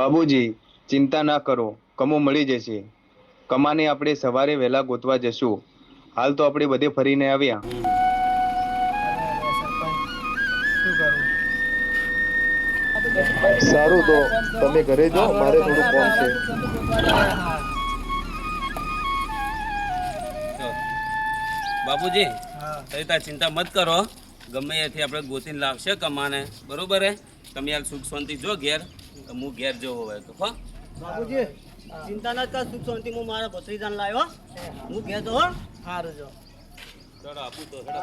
બાબુજી, ચિંતા ના કરો, કમો મળી જશે. કમાને આપણે સવારે વહેલા ગોતવા જશું. હાલ તો આપણે બધે ફરીને આવ્યા. અરે સરપંચ શું કરું? સારું તો તમે ઘરે જાઓ, મારે થોડું કામ છે. બાપુજી, હા તમે તાર ચિંતા મત કરો. ગમે એથી આપણે ગોતીને લાવશે કમાને, બરોબર હે? તમે યાર સુખ શાંતિ જો ઘેર, હું ઘેર જવો હોય તો હો. બાબુજી ચિંતા ના કર, સુખ શાંતિ હું મારા ભત્રીજાને લાવ્યો. હું ઘેર તો હો. સારું જો ચડો આપું તો હેડો.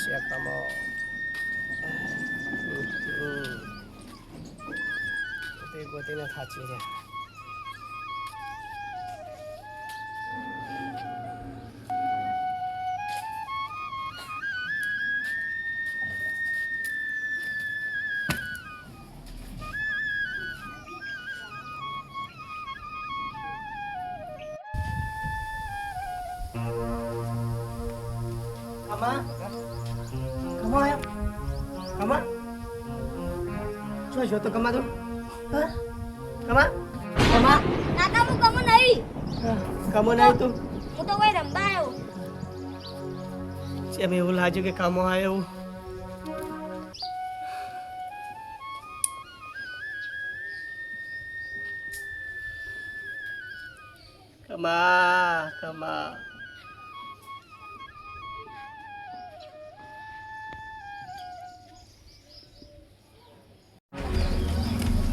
છે કમો તે ગોતીને થાચી છે. કમા કમા આયો કમા જો તો કમા તો હા કમા કમા કાકા હું કમો નહીં. કમો નહીં તું હું તો કોઈ રમવા આવ્યો. એમ એવું લાગ્યું કે કમો આવ્યો એવું. કમા કમા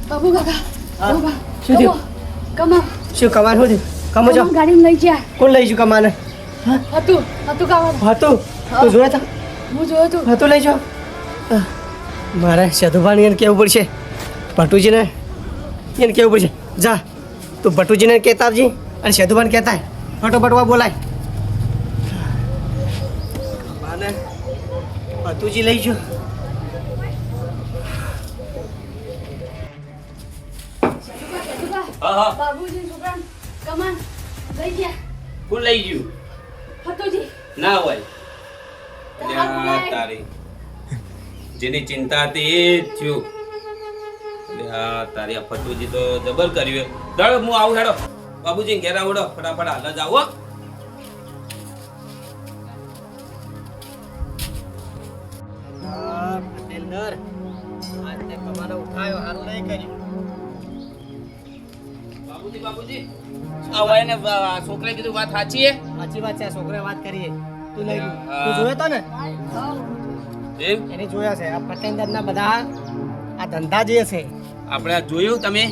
બાબુ કાકા હા? બાબા શું થયું? કમો શું કમાન શું થયું? કમો જો ગાડીમાં લઈ ગયા કોણ લઈ ગયું કમાને? હતું કાકા હતું તું જોયા તા હું જોયો તું. હતું લઈ જાઓ. મારે સધુભાની એને કહેવું પડશે, ભટુજીને એને કહેવું પડશે. જા તું ભટુજીને કહેતા આવજી અને સધુભાને કહેતા ફટોફટવા બોલાય. માને ભટુજી લઈ જાઓ. હા હા, બાબુજી છોકરા કમાન લઈ ગયા. કોણ લઈ ગયું? હતુજી ના હોય. તારા લ્યા બોલાય. તારી જેની ચિંતા હતી એ જ થયું. લ્યા તારી આ ફટુજી તો જબર કર્યું. દળ હું આવું હેડો. બાબુજી ઘેર આવડો ફટાફટ હાલ જ આવો. પટેલદર આજને કમાનો ઉઠાયો હાલ નહીં કર્યું. બાબુજી બાબુજી આ હોય ને છોકરે કીધું વાત સાચી હે? સાચી વાત છે, આ છોકરાએ વાત કરીએ. તું લઈ હા. તું જોયો તો ને? એમ એને જોયા છે આ પટેલદરના બધા આ ધંધા જે છે. આપણે આ જોયું તમે?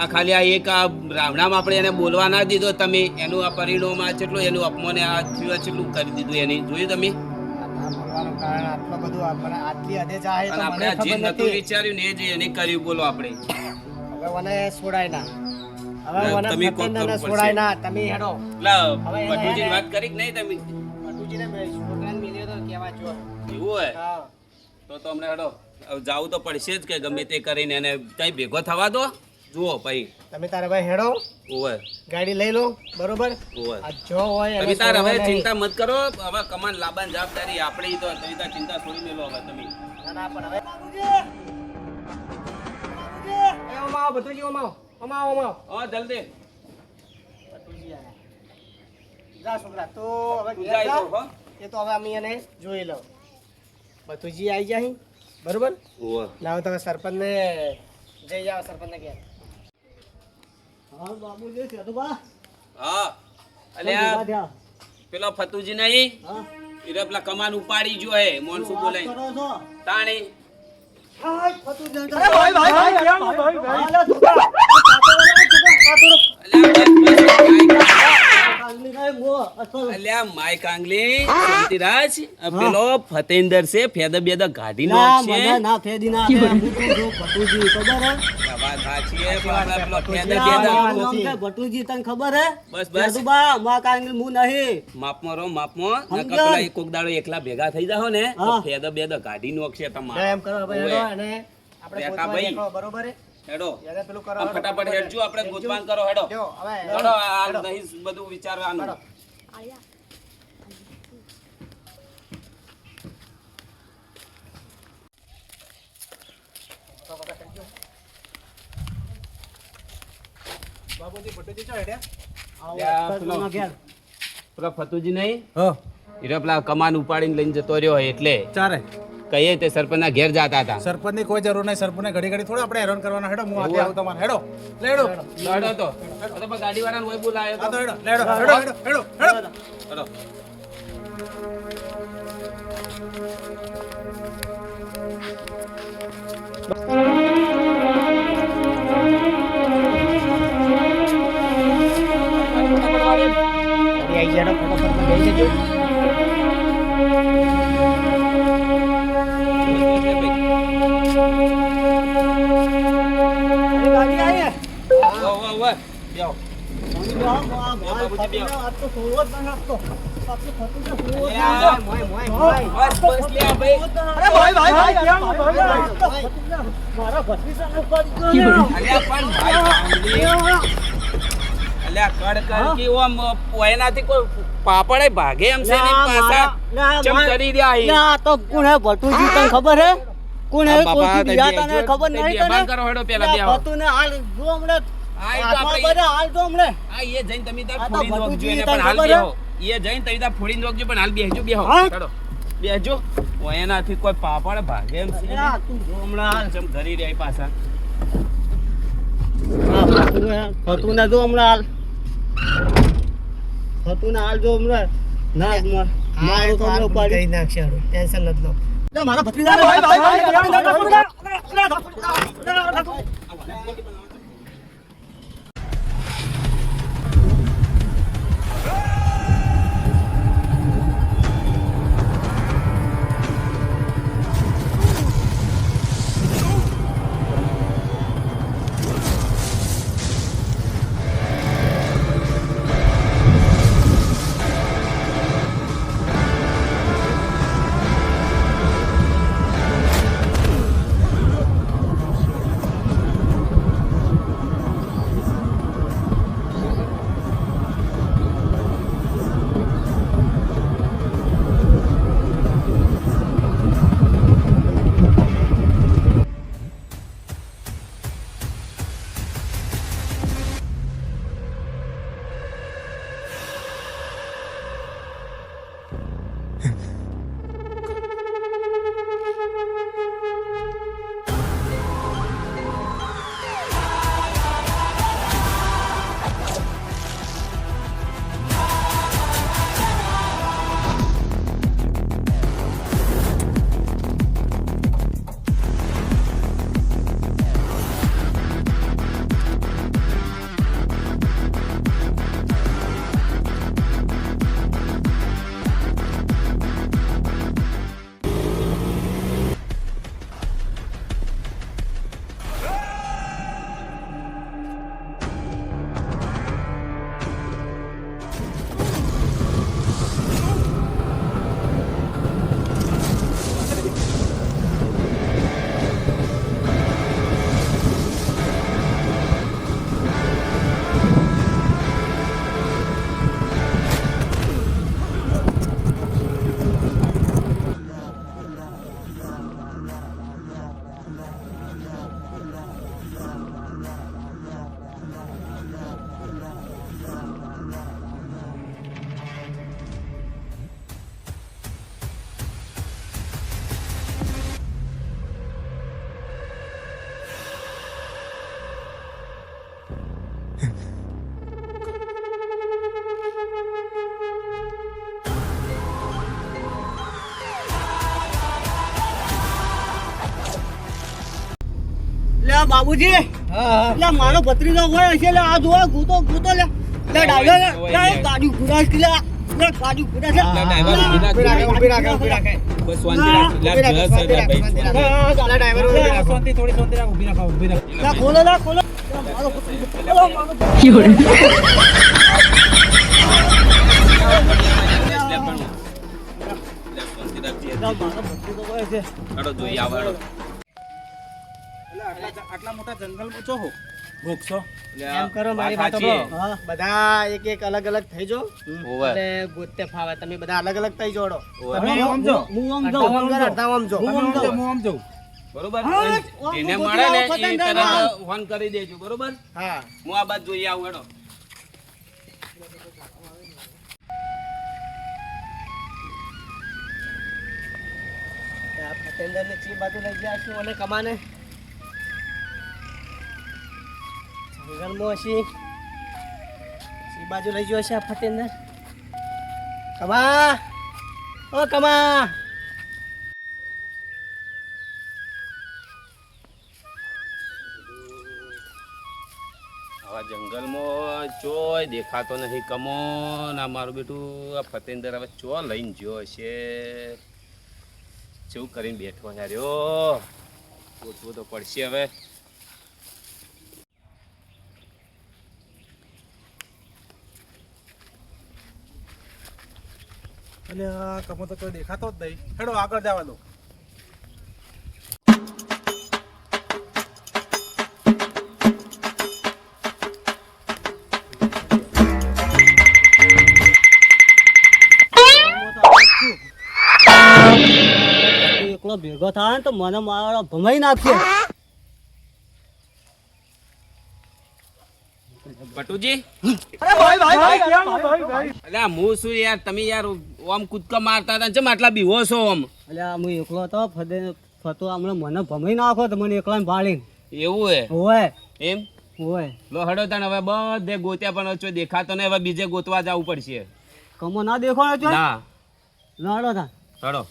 આ ખાલી આ એક આ રાવણામાં આપણે એને બોલવા ના દીધો તમે, એનું આ પરિણામ આ કેટલું એનું અપમાન આ થયું કેટલું કરી દીધું એને જોયું તમે? આ ના બોલવાનું કારણ આટલું બધું આપણને આટલી હદે જાય તો અને મને આપણે જે ખબર નતું નથી. વિચાર્યું ને એ જ એને કર્યું. બોલો આપણે હવે મને છોડાય ના, હવે ના, મને તમે કોક પટેલદરને કરવું છોડાય પડશે. ના. તમે હેડો એટલે હવે એને ભટુજીની એને- વાત કરી કે નહીં તમે? ભટુજીને છોકરાને મિલ્યો તો કહેવા જો. એવું હોય હા તો અમને હેડો હવે જાવું તો પડશે જ કે ગમે તે કરીને એને કઈ ભેગો થવા દો. જુઓ ભાઈ તમે તારા ભાઈ હેડો, ઓવે ગાડી લઈ લો બરોબર. ઓવે આ જો હોય એને તમે તાર હવે છોડવા નહીં. ચિંતા મત કરો. હવે કમાન લાવવાની જવાબદારી આપણી તો તમે તાર ચિંતા છોડી મેલો હવે તમે. ના, ના, પણ હવે એ ઓમાં આવો, ભટુજી ઓમાં આવો. ઓમાં આવો, ઓમાં આવો. હા જલ્દી ભટુજી આયા. જા છોકરા તો હવે તું ઘેર જાય જા. તો, હો. એ તો હવે અમે એને જોઈ લો. ભટુજી આવી જાય અહીં, બરોબર. ઓવે ના હવે તમે સરપંચને જઈ જાઓ, સરપંચને ઘેર. હા બાબુજી સેતુભા હા ઉભા અલ્યા થયા. પેલો ફતુજી નહીં હા એ પેલા કમાન ઉપાડી જો હે મોન શું બોલાય કરો છો? તાણી હાય, ફતું જણ. અરે ભાઈ, ભાઈ, ભાઈ, ભાઈ, ભાઈ, ભાઈ. હાલે, છોકરા. આ કાતરો. કાંગલી ખાય, મો, અસલ. અલ્યા માય કાંગલી શાંતિરાજ આ પેલો ફતેન્દર છે ફેદા બેદા ગાડી નો ના, છે મને ના ફેદી ના આપે. હું તો જો ભટુજી, ખબર હે? વાત સાચી હે પણ આપણા પેલો ફેદા આ બેદા મારું નામ છે ભટુજી, તને ખબર હે? બસ, બસ. સેતુભા, માં કાંગલી હું નહીં. માપમાં રહો માપમાં નકર સમજ્યા? પેલા એક કોક દાડો એકલા ભેગા થઈ જાઓ ને તો હા. ફેદા બેદા ગાડી નો છે ના, તમારે એમ કરો હવે હેડો અને આપણે રેખા ગોતવા ભાઈ. નીકળો, બરોબર હે? હેડો એને પેલું કરો, આ હેડો. ફટાફટ હેડજો આપણે હેડજો. ગોતવાન કરો હેડો જો, હવે હેડો આ હેડો. નહીં બધું વિચારવાનું હેડો. આયા ફટાફટ. પેલા ફતુજી નહીં હીરો પેલા કમાન ઉપાડીને લઈને જતો રહ્યો હોય એટલે ચારે કહીએ તે સરપંચના ઘેર જતા હતા. સરપંચની કોઈ જરૂર નહીં. સરપંચને ઘડી ઘડી થોડું આપણે હેરાન કરવાના. હેડો હું આજે આવું તમારે. હેડો લેડો દોડો તો ગાડી વાળાને હોય બોલાયો આ તો તો હેડો લેડો હેડો હેડો હેડો દોડો. ગાડી આવી જાય ફટાફટ બેસી જજો. ગાડી આવી વાહ, વાહ, વાહ. જાઓ. બસ, બસ, લે આ ભાઈ. અલ્યા પણ ભાઈ અલ્યા કડ કે ઓમ પોયનાથી કોઈ પાપડે ભાગે એમ છે ને પાછા ચમ કરી દે આઈ. તો કોણ હે ભટુજી તને ખબર હે કોણ હે બાપા, કોઈ તઈ બીજા તને ખબર નહીં બેભાન તને કરો હેડો પેલા બે આવો. ભટુને હાલ જો હમણે આ ઈ તો હાથમાં આપણે- બધા હાલ જો હમણે આ એ જઈને તમે તાર આ તો ફોડીને રોકજો ભટુજી એને તને પણ હાલ ખબર હે? બેહો. એ જઈને તમે તાર ફોડીને રોકજો પણ હાલ બેહજો હા? હેડો બેહજો ઓયનાથી કોઈ પાપડ ભાગે એમ છે આ તું જો હમણાં હાલ ચમ કરી દે આઈ પાછા. ભટુને જો હમણાં હાલ ભટુને હાલ જો હમણાં ના મારું તો હમણાં ઉપાડી કરી નાખશે હારું. ટેન્શન નથી લો. મારા ભત્રીજા બાબુજી એટલે મારો ભત્રીજો હોય હશે એટલે આ જોવા ગૂતો ગૂતો લે ડાયો લે ગાડી ગુરાસ કે લે ગાડી ગુરાસ લા ડ્રાઈવર ઊભી રાખે. બસ શાંતિ રાખ. લા જસ છે ભાઈ. શાંતિ થોડી શાંતિ રાખ. ઊભી રાખો ઊભી રાખ. ખોલો લે ખોલો મારો ભત્રીજો હોય છે હેડો જોઈ આવો હેડો. આટલા મોટા જંગલમાં છો વૃક્ષો એમ કરો મારી વાત વાતો સાચી. બહુ. બધા એક એક અલગ અલગ થઈ જો ઓવે. એટલે ગોતે ફાવે તમે બધા અલગ અલગ થઈ જોડો ઓવે. તમે આમ જો હું આમ અડધા આમ જાઉં કરો, અડધા આમ જો. હું આમ જાઉં બરોબર હા, જેને હું મળે ને એ ગોતી તરત આવું ફોન કરી દેજો બરોબર હા હું આ બાદ જોઈ આવું હેડો આ ફતેન્દરને ચી બાજુ લઈ ગયા છું અને કમાને જંગલમાં હશી ચી બાજુ લઈ ગયો છે આ ફતેન્દર કમા ઓ કમા આવા જંગલમાં ચોય દેખાતો નથી કમો ના મારું બેટું આ ફતેન્દર હવે ચો લઈને જ્યો હશે શું કરીને બેઠો યાર્યો ગોતવું તો પડશે હવે અને આ કમો તો કોઈ દેખાતો જ નહીં હેડો આગળ જવા દો એકલો ભેગો થાય ને તો મને મારો ભમાઈ નાખશે પટુજી અરે ભાઈ અલ્યા હું શું યાર તમે યાર ઓમ કૂદકા મારતા હતા ચમ આટલા બીવો છો ઓમ અલ્યા હું એકલો હતો ફતો હમણાં મને ભમાઈ નાખો તો મને એકલા ભાળીને એવું હે હોય એમ હોય લો હડો તને હવે બધે ગોત્યા પણ છો દેખાતો ને હવે બીજે ગોતવા જવું પડશે કમો ના દેખો ને ના લાડો તા હડો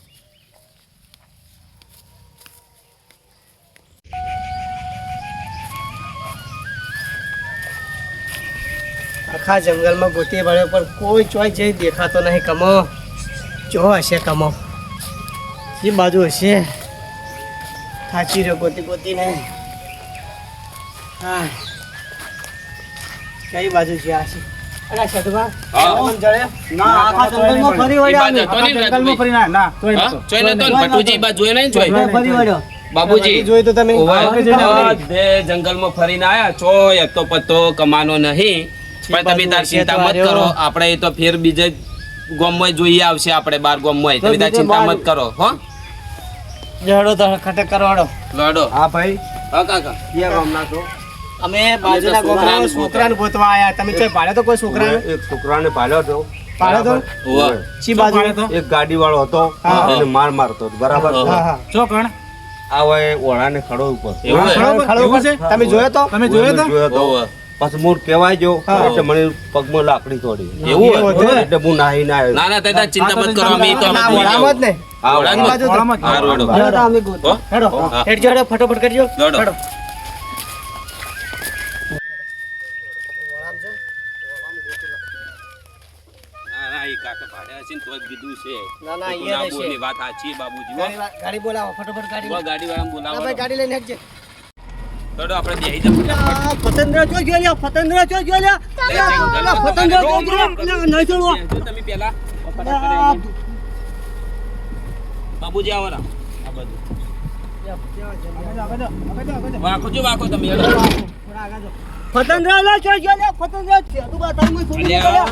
આખા જંગલમાં ગોતી વળ્યો પણ કોઈ ચોય જઈ દેખાતો નહીં કમો જો હશે કમો એ બાજુ હશે થાચી રહ્યો ગોતી ગોતીને હા કઈ બાજુ છે આ છે અરે સદભા હા. મને જડે ના આખા જંગલમાં ફરી વળ્યા અમે. જંગલમાં ફરી ના કોઈ હા? નતો. જોઈ નતો ને ભટુજી બા જોઈ નહીં જોઈ ફરી વળ્યો બાબુજી જોઈ તો તમે ઓવે. આગળ જઈને આવો. બધે જંગલમાં ફરીને આયા ચોય તો પત્તો કમાનો નહીં પણ તમે તાર ચિંતા મત કરો આપણે એ તો ફેર બીજે ગામમાં જોઈએ આવશે આપણે બાર ગામમાં તમે તાર ચિંતા મત કરો હો જડો તો ખટક કરવાડો લડો હા ભાઈ હા કાકા ક્યાં ગામના છો અમે બાજુના છોકરાને ગામના છોકરાને ગોતવા આયા તમે ચોય ભાડે તો કોઈ છોકરાને એક છોકરાને ભાલ્યો હતો ભાડે તો ઓવે. ચી બાજુ એક ગાડી વાળો હતો એને માર મારતો હતો બરાબર હા, હા હા છો કણ આ હોય ઓળાને ખડો ઉપર એવું હે? ખડો પર? ખડો એવું પર? છે? તમે જોયો તો તમે જોયો તો જોયો હતો ઓવે. પછી મૂળ કહેવાય જો એટલે મને પગમાં લાકડી તોડી એવું હે? એટલે હું નાહી ના આવ્યો ના ના તે તાર ચિંતા મત કરો અમે તો ના આપણે ઓળામાં જ ને આ ઓળામાં જ? બાજુ તો. ઓળામાં જ. હા, રોડો. જડો તા અમે ગોતો હો? હેડો હા. હેડજો હેડો ફટોફટ કરજો દોડો. હેડો ના ના એ કાકા ભાડે હશે ને તો જ કીધું છે ના, ના, ખોટું અહીંયા ના રહેશે. બોલની વાત સાચી બાબુજી હો. ગાડી બોલાવો ફટોફટ ગાડી હો, ગાડીવાળાને ના બોલાવો ભાઈ ગાડી લઈને હેડજે ચડો આપણે બેહી જાઓ ફટાફટ. આ ફતેન્દ્ર ચો જોઈ લ્યા ફતેન્દ્ર ચો જોઈ લ્યા અલ્યા, ફતેન્દ્ર ચો જોઈ લ્યા અલ્યા, નહીં છોડવા જો તમે પહેલા અલ્યા, બાબુજી આવો રા. આ બાજુ. આગળ જાઓ. વાંકો જો વાંકો તમે હેડો. ફતેન્દ્ર લા ચો જોઈ લ્યા ફતેન્દ્ર તું બા તારી માં છોડી અલ્યા.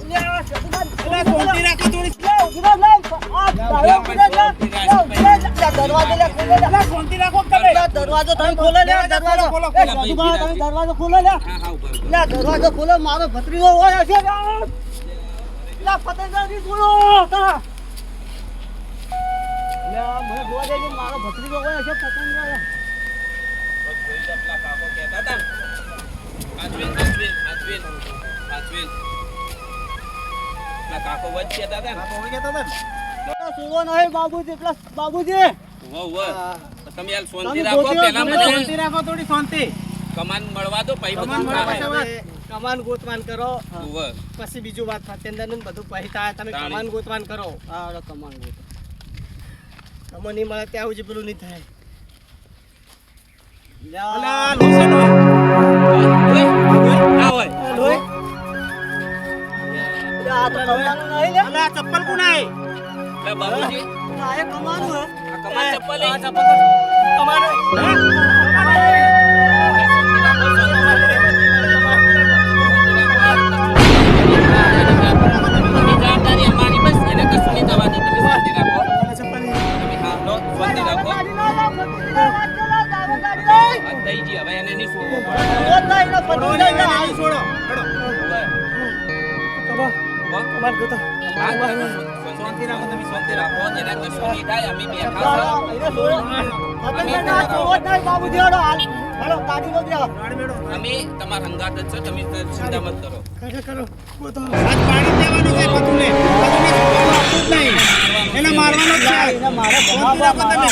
લ્યા અલ્યા, શેતુબા, શાંતિ રાખો થોડી. લ્યા, ઉભી રહો, લ્યા. આ ડાયો ઉભી રહો, લ્યા. લ્યા, ઉભી રહો, લ્યા. દરવાજો લ્યા, ખોલો, લ્યા. શાંતિ રાખો તમે. લ્યા, દરવાજો તમે ખોલો, લ્યા, દરવાજો. એ, શેતુબા, તમે દરવાજો ખોલો, લ્યા. હા હા ઉપર ઉપર. લ્યા, દરવાજો ખોલો, મારો ભત્રીજો હોય હશે, લ્યા. લ્યા, ફતેન્દ્રજી ખોલો, તા. લ્યા, મને જોવા દેજો, મારો ભત્રીજો હોય હશે, ફતેન્દ્ર. પેલા કાકો કહેતા હતા ને. હાચવીન, હાચવીન, હાચવીન, હાચવીન. પેલા કાકો વચ કહેતા હતા ને. કોઈ કહેતા હતા ને? સુવો નહીં, બાબુજી, પ્લસ બાબુજી. વો, વો. તમે યાર શાંતિ તમે રાખો ગોત્યો, પેલા તમે મને શાંતિ રાખો થોડી શાંતિ કમાન મળવા દો પછી કમાન બધું મળવા થાય. દો. કમાન ગોતવાન કરો ઉવ્વ. પછી બીજું વાત ફતેન્દર નું બધું પછી થાય તમે તાણી. કમાન ગોતવાન કરો આ ઓલો કમાન ગોતો. કમો નહીં મળે ત્યાં સુધી પેલું નહીં થાય અલા લોસન હોય. ના હોય. લોહી આ તો કમાનું નહીં લે. અલા ચપ્પલ કોણ આય લે બાબુજી આ એ કમાનું હે. આ કમાન ચપ્પલ એ. કમાનો જવાબદારી અમારી બસ એને કશું નહીં થવા દે તમે શાંતિ રાખો ચપ્પલ તમે હા લો શાંતિ રાખો ગાડી ના લા, ફતેન્દ્ર. છોડો ને, એને નહીં છોડો હેડો. કમો કમાન ગોતો શાંતિ રાખો તમે, શાંતિ રાખો. જેને કશું નહીં થાય, અમે બેઠા એને છોડો. પતંગ ના છોડો જ નહીં બાબુજી હાલો હાલ હાલો કાઢી લો ત્યાં છે. અમે તમારા હંગાત જ છો, તમે ચિંતા મત કરો. કરો ગોતો આજ પાડી જ દેવાનું છે પતુને છોડવાનું આપવું જ નહીં. એને મારવાનો જ છે. એને મારે શાંતિ રાખો તમે.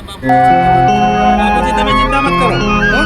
બાપુ, બાપુજી તમે ચિંતા મત કરો હો?